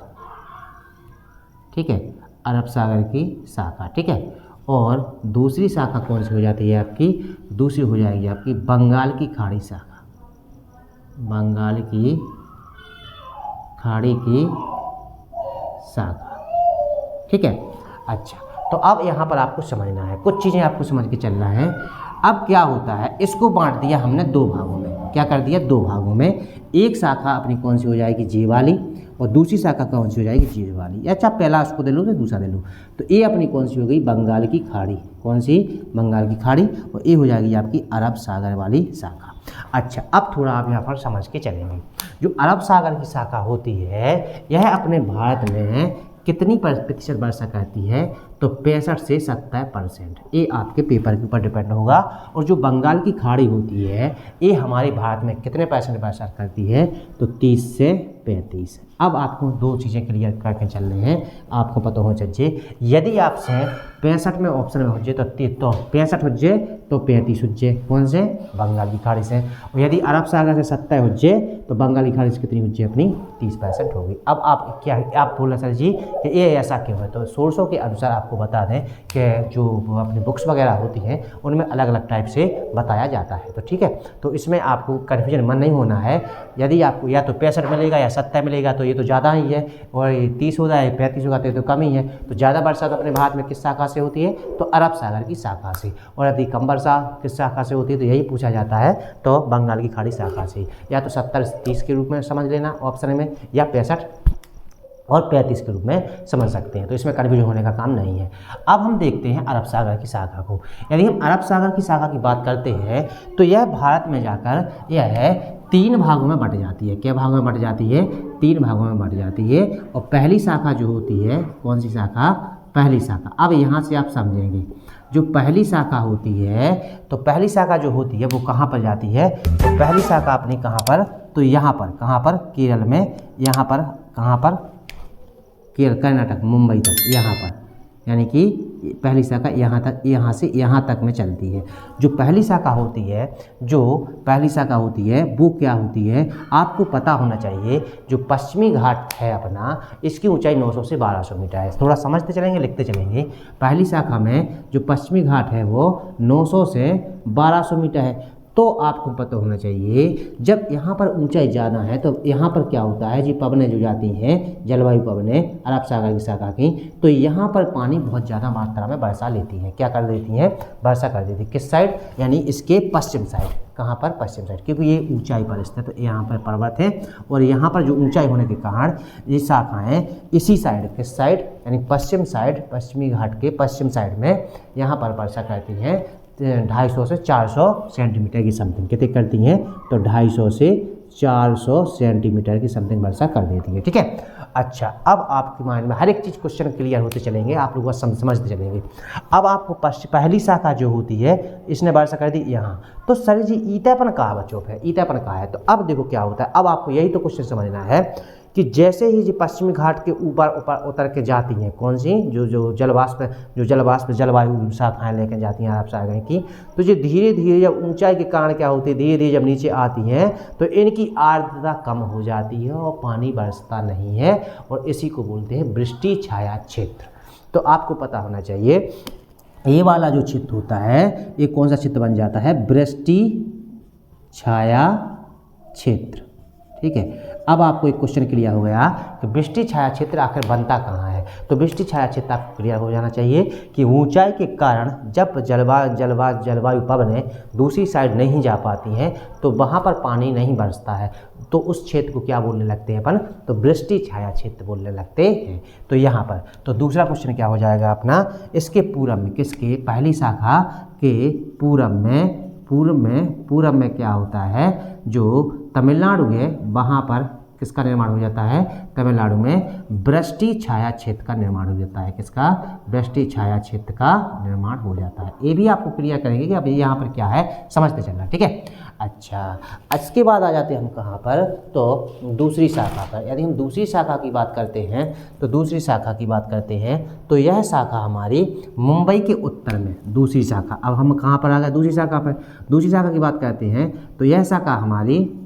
S1: ठीक है, अरब सागर की शाखा। ठीक है, और दूसरी शाखा कौन सी हो जाती है आपकी, दूसरी हो जाएगी आपकी बंगाल की खाड़ी शाखा, बंगाल की खाड़ी की शाखा। ठीक है, अच्छा, तो अब यहाँ पर आपको समझना है, कुछ चीज़ें आपको समझ के चलना है। अब क्या होता है, इसको बांट दिया हमने 2 भागों में। क्या कर दिया, 2 भागों में। एक शाखा अपनी कौन सी हो जाएगी, जे वाली, और दूसरी शाखा कौन सी हो जाएगी, जे वाली। अच्छा, पहला उसको दे लो तो दूसरा दे लो। तो ये अपनी कौन सी हो गई, बंगाल की खाड़ी, कौन सी, बंगाल की खाड़ी, और ये हो जाएगी आपकी अरब सागर वाली शाखा। अच्छा, अब थोड़ा आप यहाँ पर समझ के चलेंगे। जो अरब सागर की शाखा होती है, यह अपने भारत में कितनी प्रतिशत वर्षा करती है, तो 65 से 70%। ये आपके पेपर के ऊपर डिपेंड होगा। और जो बंगाल की खाड़ी होती है, ये हमारे भारत में कितने % वर्षा करती है, तो 30 से 35। अब आपको 2 चीज़ें क्लियर करके चलने हैं, आपको पता होना चाहिए। यदि आपसे 65 में ऑप्शन में हो जाए तो 65 हो जाए तो 35 हो जाए, कौन से, बंगाल की खाड़ी से। और यदि अरब सागर से 70 हो जाए तो बंगाल की खाड़ी से कितनी हो जाए, अपनी 30% होगी। अब आप क्या, आप बोला सर जी कि ये ऐसा क्यों है, तो सोर्सों के अनुसार आपको बता दें कि जो अपनी बुक्स वगैरह होती हैं उनमें अलग अलग टाइप से बताया जाता है। तो ठीक है, तो इसमें आपको कन्फ्यूजन मन नहीं होना है। यदि आपको या तो 65 मिलेगा या 70 मिलेगा तो ये तो ज़्यादा ही है, और 30 होगा या 35 होगा तो ये तो कम ही है। तो ज़्यादा वर्षा तो अपने भारत में किस शाखा से होती है, तो अरब सागर की शाखा से। और यदि कम वर्षा किस शाखा से होती है, तो यही पूछा जाता है, तो बंगाल की खाड़ी शाखा से। या तो 70 से 30 के रूप में समझ लेना ऑप्शन में, या 65 और 35 के रूप में समझ सकते हैं। तो इसमें कन्फ्यूजन होने का काम नहीं है। अब हम देखते हैं अरब सागर की शाखा को। यदि हम अरब सागर की शाखा की बात करते हैं तो यह भारत में जाकर यह 3 भागों में बट जाती है। क्या भागों में बट जाती है, 3 भागों में बट जाती है। और पहली शाखा जो होती है, कौन सी शाखा, पहली शाखा। अब यहाँ से आप समझेंगे, जो पहली शाखा होती है, तो पहली शाखा जो होती है वो कहाँ पर जाती है, तो पहली शाखा अपनी कहाँ पर, तो यहाँ पर, कहाँ पर, केरल में, यहाँ पर, कहाँ पर, केरल, कर्नाटक, मुंबई तक, यानी कि पहली शाखा यहाँ तक, यहाँ से यहाँ तक में चलती है। जो पहली शाखा होती है वो क्या होती है, आपको पता होना चाहिए। जो पश्चिमी घाट है अपना, इसकी ऊंचाई 900 से 1200 मीटर है। थोड़ा समझते चलेंगे, लिखते चलेंगे। पहली शाखा में जो पश्चिमी घाट है वो 900 से 1200 मीटर है। तो आपको पता होना चाहिए जब यहाँ पर ऊंचाई जाना है तो यहाँ पर क्या होता है जी, पवनें जो जाती हैं, जलवायु पवनें अरब सागर की शाखा की, तो यहाँ पर पानी बहुत ज़्यादा मात्रा में वर्षा लेती है। क्या कर देती हैं, वर्षा कर देती है। किस साइड, यानी इसके पश्चिम साइड। कहाँ पर, पश्चिम साइड, क्योंकि ये ऊंचाई पर स्थित है। तो यहाँ पर पर्वत है और यहाँ पर जो ऊंचाई होने के कारण ये शाखाएँ इसी साइड, किस साइड, यानी पश्चिम साइड, पश्चिमी घाट के पश्चिम साइड में यहाँ पर वर्षा करती हैं 250 से 400 सेंटीमीटर की समथिंग। कितने करती हैं, तो 250 से 400 सेंटीमीटर की समथिंग वर्षा कर देती है। ठीक है। अच्छा, अब आपके माइंड में हर एक चीज़ क्वेश्चन क्लियर होते चलेंगे, आप लोग समझते चलेंगे। अब आपको पहली शाखा जो होती है, इसने वर्षा कर दी यहाँ, तो सर जी ईतापन कहाँ बच्चों है, ईतापन कहाँ है। तो अब देखो क्या होता है, अब आपको यही तो क्वेश्चन समझना है कि जैसे ही जो पश्चिमी घाट के ऊपर उतर के जाती हैं, कौन सी, जो जलवायु शाखाएँ लेकर जाती हैं अरब सागर की, तो जो धीरे धीरे जब ऊंचाई के कारण क्या होती है, धीरे धीरे जब नीचे आती हैं तो इनकी आर्द्रता कम हो जाती है और पानी बरसता नहीं है, और इसी को बोलते हैं वृष्टि छाया क्षेत्र। तो आपको पता होना चाहिए ये वाला जो क्षेत्र होता है, ये कौन सा क्षेत्र बन जाता है, वृष्टि छाया क्षेत्र। ठीक है। अब आपको एक क्वेश्चन क्लियर हो गया कि वृष्टि छाया क्षेत्र आखिर बनता कहाँ है। तो वृष्टि छाया क्षेत्र आपको क्लियर हो जाना चाहिए कि ऊंचाई के कारण जब जलवायु पवनें दूसरी साइड नहीं जा पाती हैं तो वहाँ पर पानी नहीं बरसता है, तो उस क्षेत्र को क्या बोलने लगते हैं अपन, तो वृष्टि छाया क्षेत्र बोलने लगते हैं। तो यहाँ पर तो दूसरा क्वेश्चन क्या हो जाएगा अपना, इसके पूरब में, किसके, पहली शाखा के पूरब में क्या होता है, जो तमिलनाडु है वहाँ पर किसका निर्माण हो जाता है, तमिलनाडु में वृष्टि छाया क्षेत्र का निर्माण हो जाता है। किसका, वृष्टि छाया क्षेत्र का निर्माण हो जाता है। ये भी आपको क्लियर करेंगे कि अब यहाँ पर क्या है, समझते चलना। ठीक है। अच्छा, इसके बाद आ जाते हैं हम कहाँ पर, तो दूसरी शाखा पर। यदि हम दूसरी शाखा की बात करते हैं तो यह शाखा हमारी मुंबई के उत्तर में, दूसरी शाखा। अब हम कहाँ पर आ गए, दूसरी शाखा पर। दूसरी शाखा की बात करते हैं तो यह शाखा हमारी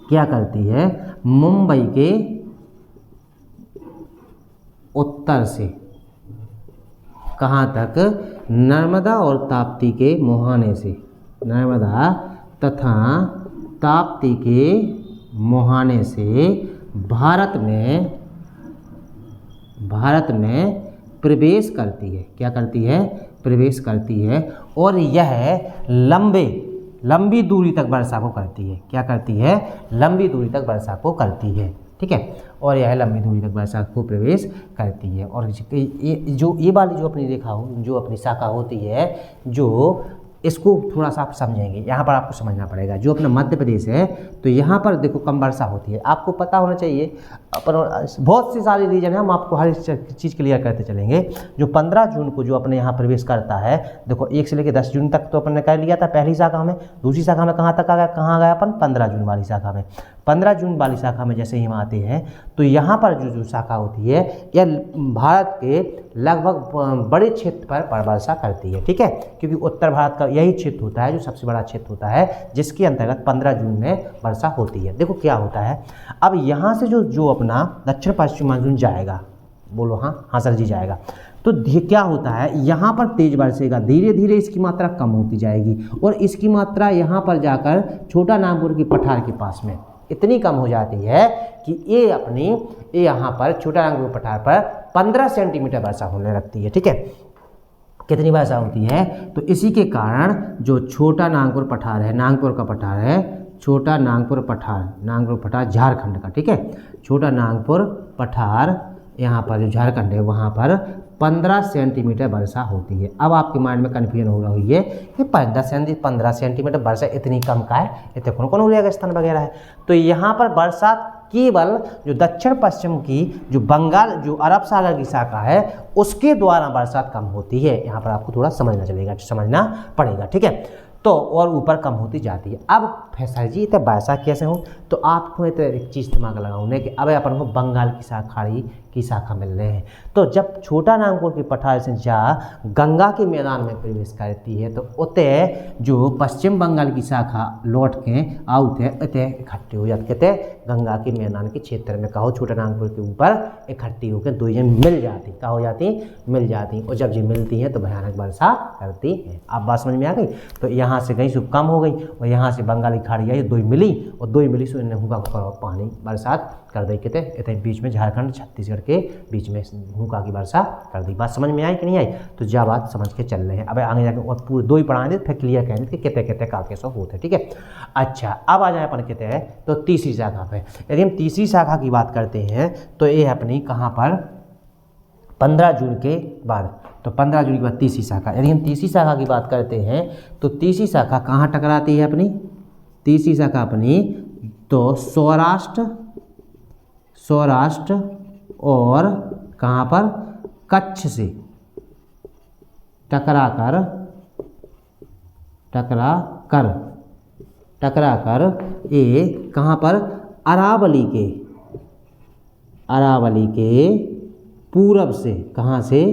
S1: क्या करती है, मुंबई के उत्तर से कहाँ तक, नर्मदा और ताप्ती के मुहाने से, नर्मदा तथा ताप्ती के मुहाने से भारत में प्रवेश करती है। क्या करती है, प्रवेश करती है, और यह लंबी दूरी तक वर्षा को करती है। क्या करती है, लंबी दूरी तक वर्षा को करती है। ठीक है। और यह लंबी दूरी तक वर्षा को प्रवेश करती है। और ये वाली जो अपनी रेखा हो, जो अपनी शाखा होती है, जो इसको थोड़ा सा आप समझेंगे, यहाँ पर आपको समझना पड़ेगा। जो अपना मध्य प्रदेश है तो यहाँ पर देखो कम वर्षा होती है, आपको पता होना चाहिए। अपन बहुत सी सारी रीजन है, हम आपको हर चीज़ क्लियर करते चलेंगे। जो 15 जून को जो अपने यहाँ प्रवेश करता है, देखो 1 से लेकर 10 जून तक तो अपन ने कर लिया था पहली शाखा में। दूसरी शाखा में कहाँ तक आ गया, कहाँ गया अपन, 15 जून वाली शाखा में। 15 जून वाली शाखा में जैसे ही हम आते हैं तो यहाँ पर जो शाखा होती है यह भारत के लगभग बड़े क्षेत्र पर वर्षा करती है। ठीक है। क्योंकि उत्तर भारत का यही क्षेत्र होता है जो सबसे बड़ा क्षेत्र होता है, जिसके अंतर्गत 15 जून में वर्षा होती है। देखो क्या होता है, अब यहाँ से जो अपना दक्षिण पश्चिम मानसून जाएगा, बोलो हाँ सर जी जाएगा, तो क्या होता है, यहाँ पर तेज बरसेगा, धीरे धीरे इसकी मात्रा कम होती जाएगी, और इसकी मात्रा यहाँ पर जाकर छोटा नागपुर की पठार के पास में इतनी कम हो जाती है कि ये यहाँ पर छोटा नागपुर पठार पर 15 सेंटीमीटर वर्षा होने लगती है। ठीक है। कितनी वर्षा होती है, तो इसी के कारण जो छोटा नागपुर पठार है, नागपुर का पठार है, छोटा नागपुर पठार झारखंड का। ठीक है। छोटा नागपुर पठार यहाँ पर जो झारखंड है वहाँ पर 15 सेंटीमीटर वर्षा होती है। अब आपके माइंड में कन्फ्यूजन हो रही है कि 15 सेंटीमीटर वर्षा इतनी कम का है, इतने कौन रेगिस्तान वगैरह है। तो यहाँ पर बरसात केवल जो दक्षिण पश्चिम की जो बंगाल जो अरब सागर की शाखा है उसके द्वारा बरसात कम होती है। यहाँ पर आपको थोड़ा समझना पड़ेगा। ठीक है। तो और ऊपर कम होती जाती है। अब सर जी तो वर्षा कैसे हो, तो आपको एक चीज़ दिमाग लगाऊँ कि अब अपन को बंगाल की खाड़ी की शाखा मिल रहे हैं। तो जब छोटा नागपुर की पठार से जा गंगा के मैदान में प्रवेश करती है तो उतः जो पश्चिम बंगाल की शाखा लौट के आउट है उतः इकट्ठे हो जाते, कहते गंगा के मैदान के क्षेत्र में कहो छोटा नागपुर के ऊपर इकट्ठी होकर दो जन मिल जाती, क्या हो जाती, मिल जाती। और जब ये मिलती हैं तो भयानक वर्षा करती है। आप बात समझ में आ गई। तो यहाँ से गई सो कम हो गई और यहाँ से बंगाली खाड़ी आई, दो मिली और दो मिली सो इन्हें हुक्का पानी बरसात कर दी, कहते इतने बीच में झारखंड छत्तीसगढ़ के बीच में हुक्का की वर्षा कर दी। बात समझ में आई कि नहीं आई? तो जा बात समझ के चल रहे हैं। अब आगे जाकर और पूरे दो ही पढ़ा दे, फिर क्लियर कहेंगे कि कहते कहते का कैसे होते, ठीक है। अच्छा, अब आ जाए अपन कहते हैं तो तीसरी शाखा पे। यदि हम तीसरी शाखा की बात करते हैं तो ये अपनी कहाँ पर 15 जून के बाद, तो 15 जून के बाद तीसरी शाखा। यदि हम तीसरी शाखा की बात करते हैं तो तीसरी शाखा कहाँ टकराती है अपनी? तीसरी शाखा अपनी तो सौराष्ट्र और कहाँ पर कच्छ से टकरा कर ये कहाँ पर अरावली के पूरब से, कहाँ से?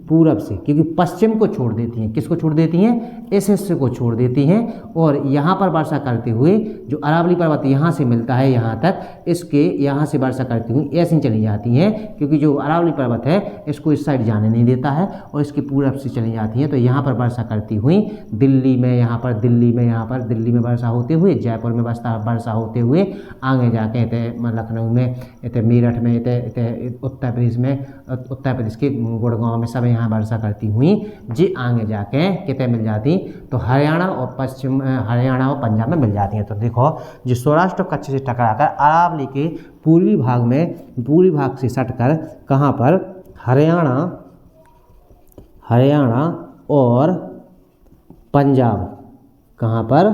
S1: पूरब से, क्योंकि पश्चिम को छोड़ देती हैं। किसको छोड़ देती हैं? इस हिस्से को छोड़ देती हैं और यहाँ पर वर्षा करते हुए जो अरावली पर्वत यहाँ से मिलता है यहाँ तक, इसके यहाँ से वर्षा करती हुई ऐसी चली जाती हैं, क्योंकि जो अरावली पर्वत है इसको इस साइड जाने नहीं देता है और इसके पूरब से चली जाती हैं। तो यहाँ पर वर्षा करती हुई दिल्ली में वर्षा होते हुए, जयपुर में वर्षा होते हुए आगे जाके लखनऊ में, मेरठ में, उत्तर प्रदेश के गुड़गांव में सब यहाँ वर्षा करती हुई जी आगे जाके कितने मिल जाती तो हरियाणा और पंजाब में मिल जाती हैं। तो देखो जो सौराष्ट्र कच्छ से टकराकर अरावली के पूर्वी भाग से सटकर कहाँ पर हरियाणा और पंजाब, कहाँ पर?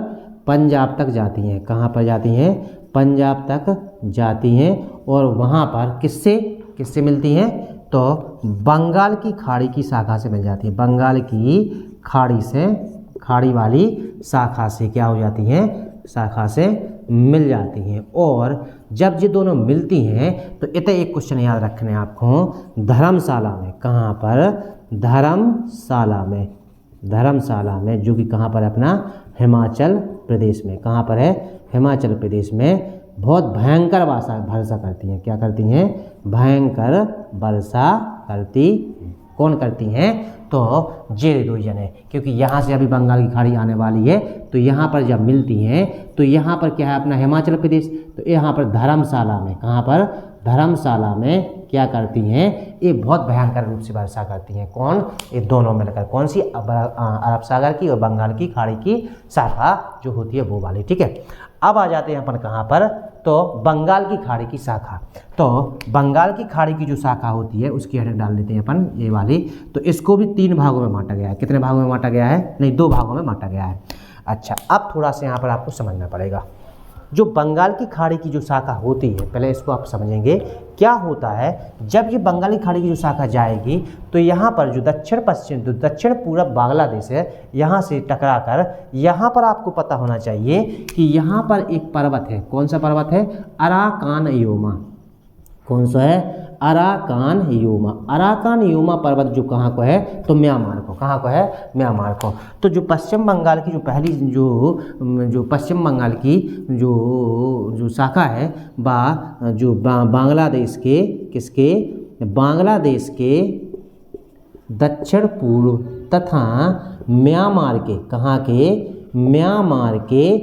S1: पंजाब तक जाती हैं। कहाँ पर जाती हैं? पंजाब तक जाती हैं और वहाँ पर किससे मिलती हैं? तो बंगाल की खाड़ी की शाखा से मिल जाती है। बंगाल की खाड़ी वाली शाखा से क्या हो जाती हैं? शाखा से मिल जाती हैं। और जब ये दोनों मिलती हैं तो इतना एक क्वेश्चन याद रखने आपको, धर्मशाला में, कहाँ पर? धर्मशाला में जो कि कहाँ पर अपना हिमाचल प्रदेश में, कहाँ पर है? हिमाचल प्रदेश में बहुत भयंकर वर्षा करती हैं। क्या करती हैं? भयंकर वर्षा करती। कौन करती हैं? तो ये दो जने, क्योंकि यहाँ से अभी बंगाल की खाड़ी आने वाली है तो यहाँ पर जब मिलती हैं तो यहाँ पर क्या है अपना हिमाचल प्रदेश, तो यहाँ पर धर्मशाला में, कहाँ पर? धर्मशाला में क्या करती हैं? ये बहुत भयंकर रूप से वर्षा करती हैं। कौन? ये दोनों मिलकर। कौन सी? अरब सागर की और बंगाल की खाड़ी की शाखा जो होती है वो वाली, ठीक है। अब आ जाते हैं अपन कहाँ पर? तो बंगाल की खाड़ी की शाखा। तो बंगाल की खाड़ी की जो शाखा होती है उसकी हेडिंग डाल देते हैं अपन ये वाली। तो इसको भी 3 भागों में बांटा गया है। कितने भागों में बांटा गया है? नहीं, 2 भागों में बांटा गया है। अच्छा, अब थोड़ा सा यहाँ पर आपको समझना पड़ेगा। जो बंगाल की खाड़ी की जो शाखा होती है, पहले इसको आप समझेंगे क्या होता है। जब ये बंगाली खाड़ी की जो शाखा जाएगी तो यहाँ पर जो दक्षिण पूरब बांग्लादेश है यहाँ से टकरा कर, यहाँ पर आपको पता होना चाहिए कि यहाँ पर एक पर्वत है। कौन सा पर्वत है? Arakan Yoma. कौन सा है? अराकान योमा पर्वत जो कहाँ को है? तो म्यांमार को। कहाँ को है? म्यांमार को। तो जो पश्चिम बंगाल की जो पहली जो पश्चिम बंगाल की जो शाखा है जो बांग्लादेश के, किसके? बांग्लादेश के दक्षिण पूर्व तथा म्यांमार के, कहाँ के? म्यांमार के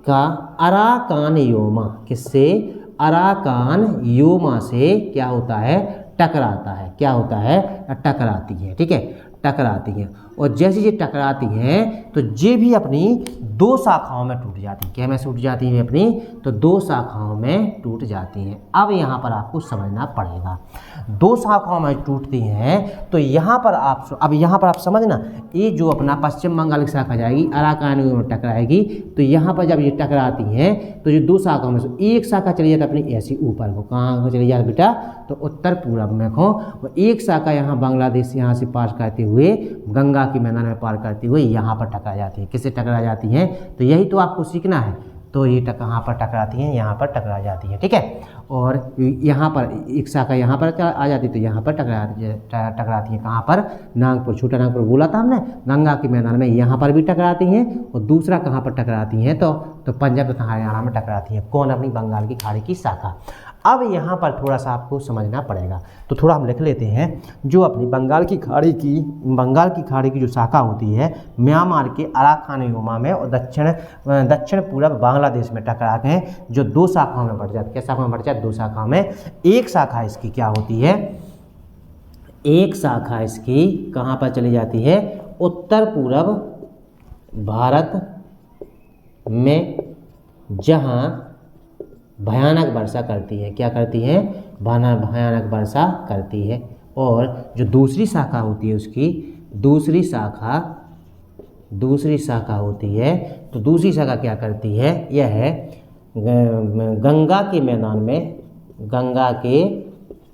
S1: का अराकान योमा, किससे? अराकान योमा से क्या होता है? टकराता है। क्या होता है? टकराती है, ठीक है, टकराती हैं। और जैसे ये टकराती हैं तो ये भी अपनी 2 शाखाओं में टूट जाती हैं। क्या में टूट जाती हैं अपनी? तो 2 शाखाओं में टूट जाती हैं। अब यहाँ पर आपको समझना पड़ेगा, 2 शाखाओं में टूटती हैं तो यहाँ पर आप समझना, ये जो अपना पश्चिम बंगाल की शाखा जाएगी अराकान में टकराएगी, तो यहाँ पर जब ये टकराती हैं तो ये 2 शाखाओं में से एक शाखा चली जाती है अपनी ऐसी ऊपर को। कहाँ को चली जाती बेटा? तो उत्तर पूरब में को। एक शाखा यहाँ बांग्लादेश यहाँ से पार करते हुए गंगा की मैदान में पार करते हुए यहाँ पर टकरा जाती है। किससे टकरा जाती हैं? तो यही तो आपको सीखना है। तो ये कहाँ पर टकराती हैं, यहाँ पर टकरा जाती हैं, ठीक है। और यहाँ पर एक शाखा यहाँ पर आ जाती है तो यहाँ पर टकराती है, कहाँ पर, नागपुर, छोटा नागपुर बोला था हमने, गंगा के मैदान में, यहाँ पर भी टकराती हैं। और दूसरा कहाँ पर टकराती हैं तो पंजाब तथा हरियाणा में टकराती हैं। कौन? अपनी बंगाल की खाड़ी की शाखा। अब यहाँ पर थोड़ा सा आपको समझना पड़ेगा, तो थोड़ा हम लिख लेते हैं। जो अपनी बंगाल की खाड़ी की जो शाखा होती है, म्यांमार के अराकान योमा में और दक्षिण पूर्व बांग्लादेश में टकरा के जो 2 शाखाओं में बढ़ जाती है। क्या शाखा में बढ़ जाती है? 2 शाखाओं में। एक शाखा इसकी क्या होती है? एक शाखा इसकी कहाँ पर चली जाती है? उत्तर पूर्व भारत में, जहाँ भयानक वर्षा करती है। क्या करती है? भयानक वर्षा करती है। और जो दूसरी शाखा होती है उसकी, दूसरी शाखा होती है, तो दूसरी शाखा क्या करती है? यह है गंगा के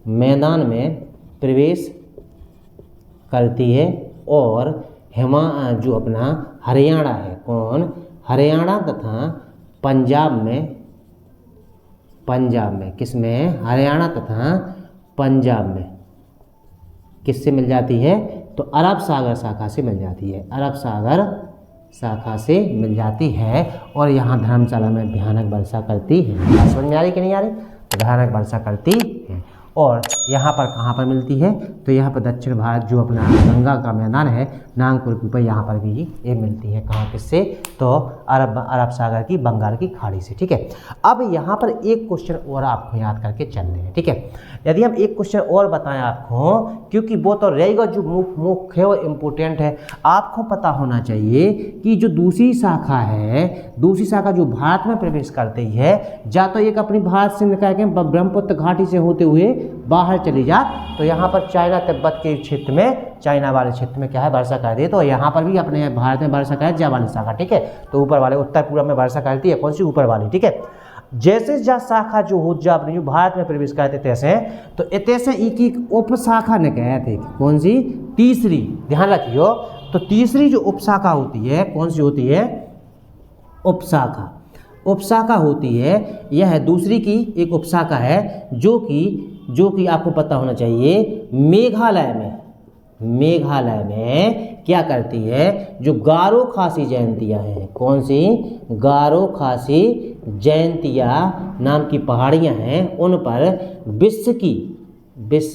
S1: मैदान में प्रवेश करती है। और जो अपना हरियाणा है, कौन? हरियाणा तथा पंजाब में, किसमें? हरियाणा तथा पंजाब में किससे मिल जाती है? तो अरब सागर शाखा से मिल जाती है, अरब सागर शाखा से मिल जाती है। और यहाँ धर्मशाला में भयानक वर्षा करती है। समझ में आ रही कि नहीं आ रही? तो भयानक वर्षा करती है। और यहाँ पर कहाँ पर मिलती है? तो यहाँ पर दक्षिण भारत, जो अपना गंगा का मैदान है, नागपुर के ऊपर, यहाँ पर भी ये मिलती है। कहाँ? किससे? तो अरब सागर की, बंगाल की खाड़ी से, ठीक है। अब यहाँ पर एक क्वेश्चन और आपको याद करके चलने हैं, ठीक है। यदि हम एक क्वेश्चन और बताएं आपको, क्योंकि वो तो रहेगा जो मुख्य और इम्पोर्टेंट है, आपको पता होना चाहिए कि जो दूसरी शाखा है, दूसरी शाखा जो भारत में प्रवेश करती है, या तो एक अपनी भारत से निकाल के ब्रह्मपुत्र घाटी से होते हुए बाहर चली जा, तो यहाँ पर चाइना तिब्बत के क्षेत्र में, चाइना वाले क्षेत्र में क्या है? वर्षा करती है। तो यहाँ पर भी अपने भारत में वर्षा करती है वाली शाखा, ठीक है। तो ऊपर वाले उत्तर पूर्व में वर्षा करती है, कौन सी? ऊपर वाली, ठीक है। जैसे जा शाखा जो हो जा अपनी जो भारत में प्रवेश करते तैसे, तो तैसे एक उपशाखा ने कहे थे, कौन सी? तीसरी, ध्यान रखियो। तो तीसरी जो उपशाखा होती है, कौन सी होती है? उपशाखा होती है। यह दूसरी की एक उपशाखा है, जो कि आपको पता होना चाहिए, मेघालय में क्या करती है? जो गारो खासी जयंतियाँ हैं, कौन सी? गारो खासी जयंतिया नाम की पहाड़ियाँ हैं, उन पर विश्व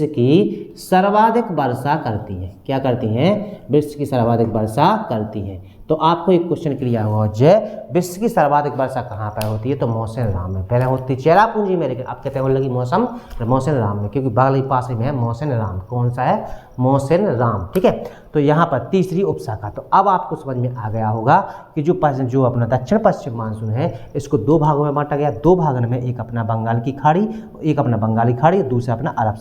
S1: की सर्वाधिक वर्षा करती हैं। क्या करती हैं? विश्व की सर्वाधिक वर्षा करती हैं। तो आपको एक क्वेश्चन क्लियर हुआ, जय विश्व की सर्वाधिक वर्षा कहाँ पर होती है? तो मौसिन राम में। पहले होती चेरापूंजी में, लेकिन अब कहते हैं लगी मौसिन राम में, क्योंकि बगल ही पास में है मौसिन राम। कौन सा है? मौसिन राम, ठीक है। तो यहाँ पर तीसरी उपशाखा। तो अब आपको समझ में आ गया होगा कि जो अपना दक्षिण पश्चिम मानसून है, इसको 2 भागों में बांटा गया। 2 भागों में, एक अपना बंगाल की खाड़ी, दूसरा अपना अरब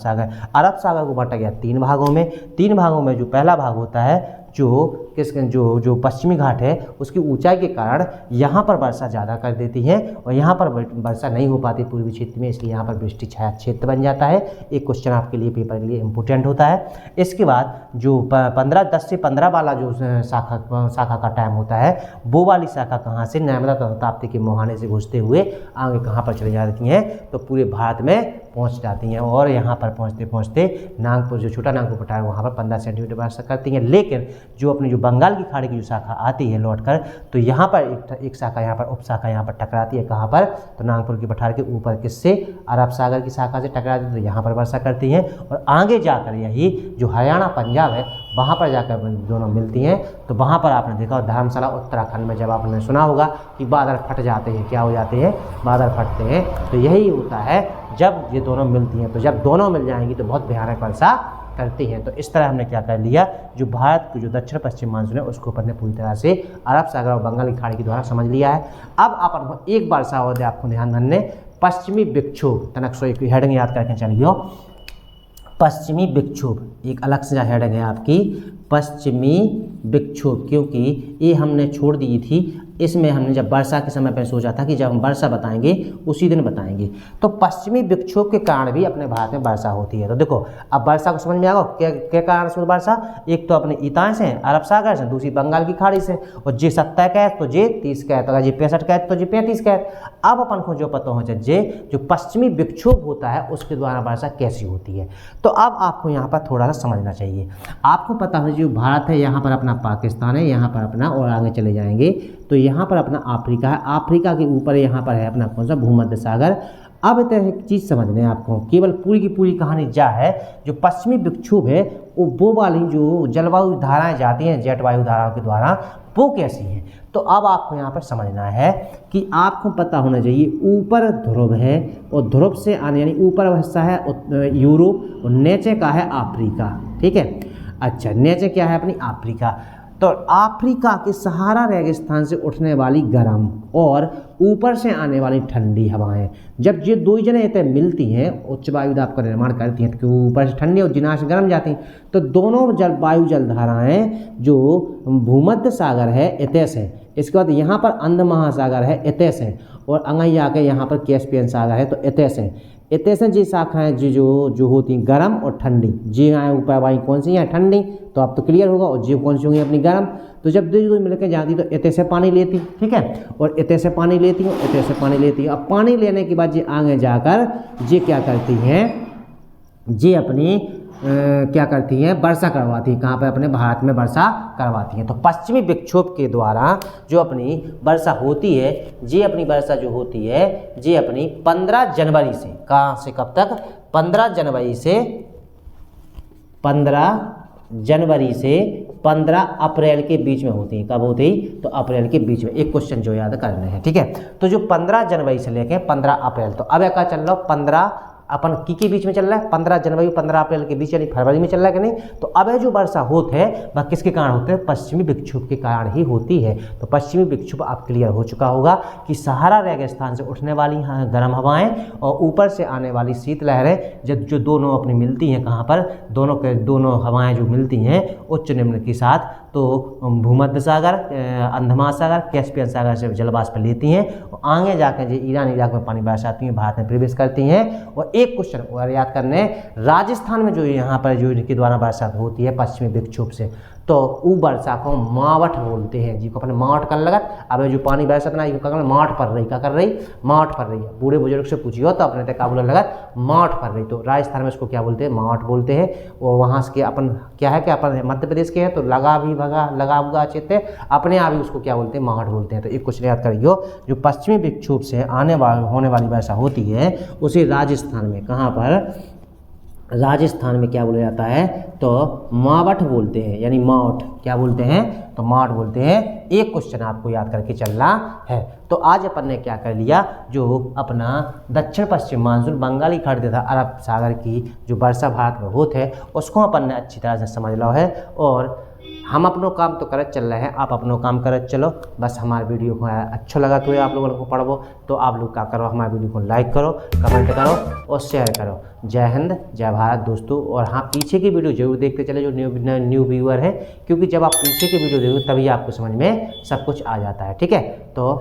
S1: सागर को बांटा गया 3 भागों में। 3 भागों में जो पहला भाग होता है, जो पश्चिमी घाट है, उसकी ऊंचाई के कारण यहाँ पर वर्षा ज़्यादा कर देती है, और यहाँ पर वर्षा नहीं हो पाती पूर्वी क्षेत्र में, इसलिए यहाँ पर वृष्टि छाया क्षेत्र बन जाता है। एक क्वेश्चन आपके लिए पेपर के लिए इम्पोर्टेंट होता है। इसके बाद जो 10 से 15 वाला जो शाखा का टाइम होता है, वो वाली शाखा कहाँ से? नर्मदा तथा ताप्ती के मुहाने से घुसते हुए आगे कहाँ पर चली जाती हैं? तो पूरे भारत में पहुँच जाती हैं। और यहाँ पर पहुँचते पहुँचते नागपुर, जो छोटा नागपुर पठार है, वहाँ पर 15 सेंटीमीटर वर्षा करती हैं। लेकिन जो अपनी जो बंगाल की खाड़ी की जो शाखा आती है लौटकर, तो यहाँ पर एक शाखा, यहाँ पर उपशाखा यहाँ पर टकराती है। कहाँ पर? तो नागपुर की पठार के ऊपर, किससे? अरब सागर की शाखा से टकराती है, तो यहाँ पर वर्षा करती हैं। और आगे जाकर यही जो हरियाणा पंजाब है, वहाँ पर जाकर दोनों मिलती हैं। तो वहाँ पर आपने देखा धर्मशाला उत्तराखंड में, जब आपने सुना होगा कि बादल फट जाते हैं, क्या हो जाते हैं? बादल फटते हैं। तो यही होता है जब ये दोनों मिलती हैं। तो जब दोनों मिल जाएंगी तो बहुत भयानक वर्षा करती हैं। तो इस तरह हमने क्या कर लिया, जो भारत की जो दक्षिण पश्चिम मानसून है, उसको अपन ने पूरी तरह से अरब सागर और बंगाल की खाड़ी के द्वारा समझ लिया है। अब अपन एक बार सा और आपको ध्यान धरने, पश्चिमी विक्षोभ, तनक एक हेडिंग याद करके चलिए। पश्चिमी विक्षोभ एक अलग से हेडिंग है आपकी, पश्चिमी विक्षोभ, क्योंकि ये हमने छोड़ दी थी, इसमें हमने जब वर्षा के समय पर सोचा था कि जब हम वर्षा बताएंगे उसी दिन बताएंगे। तो पश्चिमी विक्षोभ के कारण भी अपने भारत में वर्षा होती है। तो देखो अब वर्षा को समझ में आएगा क्या कारण से वर्षा, एक तो अपने ईतान से, अरब सागर से, दूसरी बंगाल की खाड़ी से, और जे 70 कैत तो जे 30 कैत, अगर जे 65 कैत तो जे 35 कैत। अब अपन को जो पता हो जे जो पश्चिमी विक्षोभ होता है उसके द्वारा वर्षा कैसी होती है। तो अब आपको यहाँ पर थोड़ा सा समझना चाहिए। आपको पता है जो भारत है, यहाँ पर अपना पाकिस्तान है, यहाँ पर अपना, और आगे चले जाएंगे तो यहाँ पर अपना अफ्रीका है, अफ्रीका के ऊपर यहाँ पर है अपना कौन सा, भूमध्य सागर। अब इतना एक चीज़ समझना है आपको, केवल पूरी की पूरी कहानी जा है जो पश्चिमी विक्षोभ है वो वाली जो जलवायु धाराएं जाती हैं जेट वायु धाराओं के द्वारा, वो कैसी हैं। तो अब आपको यहाँ पर समझना है कि आपको पता होना चाहिए ऊपर ध्रुव है, और ध्रुव से आने यानी ऊपर हिस्सा है यूरोप, और नीचे का है अफ्रीका। ठीक है, अच्छा नीचे क्या है अपनी अफ्रीका। तो अफ्रीका के सहारा रेगिस्तान से उठने वाली गर्म और ऊपर से आने वाली ठंडी हवाएं, जब ये दो ही जने मिलती हैं उच्च वायु दाब का निर्माण करती हैं, तो क्योंकि ऊपर से ठंडी और जिना से गर्म जाती हैं, तो दोनों वायु जल धाराएँ जो भूमध्य सागर है इतेश है, इसके बाद यहाँ पर अंध महासागर है इतेश है, और अंगई आके यहाँ पर कैस्पियन सागर है तो इतेश है। इतेश जी शाखाएँ जो होती हैं गर्म और ठंडी, जी आए ऊपर वाई कौन सी हैं ठंडी, तो अब तो क्लियर होगा, और जीव कौन सी होंगी अपनी गर्म। तो जब दो मिलकर जाती तो इतेश से पानी लेती, ठीक है, और इतेश से पानी लेती हूँ, इतेश से पानी लेती है। अब पानी लेने के बाद ये आगे जाकर ये क्या करती हैं, ये अपनी क्या करती हैं, वर्षा करवाती हैं। कहाँ पर अपने भारत में वर्षा करवाती हैं। तो पश्चिमी विक्षोभ के द्वारा जो अपनी वर्षा होती है, ये अपनी वर्षा जो होती है ये अपनी 15 जनवरी से, कहाँ से कब तक, 15 जनवरी से 15 अप्रैल के बीच में होती है। कब होती है, तो अप्रैल के बीच में। एक क्वेश्चन जो याद करना है, ठीक है। तो जो 15 जनवरी से लेके 15 अप्रैल, तो अब क्या चल रहा है, 15 अपन की बीच में चल रहा है, 15 जनवरी 15 अप्रैल के बीच यानी फरवरी में चल रहा है कि नहीं। तो अब जो वर्षा होती है वह किसके कारण होते हैं, पश्चिमी विक्षोभ के कारण ही होती है। तो पश्चिमी विक्षोभ आप क्लियर हो चुका होगा कि सहारा रेगिस्तान से उठने वाली गर्म हवाएं और ऊपर से आने वाली शीत लहरें जो दोनों अपनी मिलती हैं, कहाँ पर, दोनों हवाएं जो मिलती हैं उच्च निम्न के साथ, तो भूमध्य सागर, अंध महासागर, कैस्पियन सागर से जलवाष्प लेती हैं और आगे जाकर जो ईरान इराक में पानी बरसाती हैं, भारत में प्रवेश करती हैं। और एक क्वेश्चन और याद करने, राजस्थान में जो यहाँ पर जो इनके द्वारा बरसात होती है पश्चिमी विक्षोभ से, तो वो वर्षा को मावठ बोलते हैं। जी को अपने मावठ कर लगा, अब जो पानी बरसात ना मावठ पड़ रही, क्या कर रही, मावठ पड़ रही है। बूढ़े बुजुर्ग से पूछियो तो अपने तक का बोलने लगा, मावठ पड़ रही। तो राजस्थान में इसको क्या बोलते हैं, मावठ बोलते हैं। और वहाँ से अपन क्या है कि अपन मध्य प्रदेश के हैं तो लगा भी भगा, लगा उगा चेते, अपने आप ही उसको क्या बोलते हैं, मावठ बोलते हैं। तो एक क्वेश्चन याद करियो, जो पश्चिमी विक्षोभ से होने वाली वर्षा होती है उसे राजस्थान में, कहाँ पर, राजस्थान में क्या बोला जाता है, तो मावठ बोलते हैं, यानी मावठ क्या बोलते हैं, तो मावठ बोलते हैं। एक क्वेश्चन आपको याद करके चलना है। तो आज अपन ने क्या कर लिया, जो अपना दक्षिण पश्चिम मानसून बंगाली खाड़ी तथा अरब सागर की जो वर्षा भारत में होते है उसको अपन ने अच्छी तरह से समझ लो है। और हम अपनों काम तो करत चल रहे हैं, आप अपनों काम करत चलो। बस हमारे वीडियो को अच्छा लगा तो आप लोगों को पढ़ो तो आप लोग क्या करो, हमारे वीडियो को लाइक करो, कमेंट करो और शेयर करो। जय हिंद, जय भारत दोस्तों। और हाँ, पीछे की वीडियो जरूर देखते चले जो न्यू व्यूअर है, क्योंकि जब आप पीछे की वीडियो देखो तभी आपको समझ में सब कुछ आ जाता है, ठीक है। तो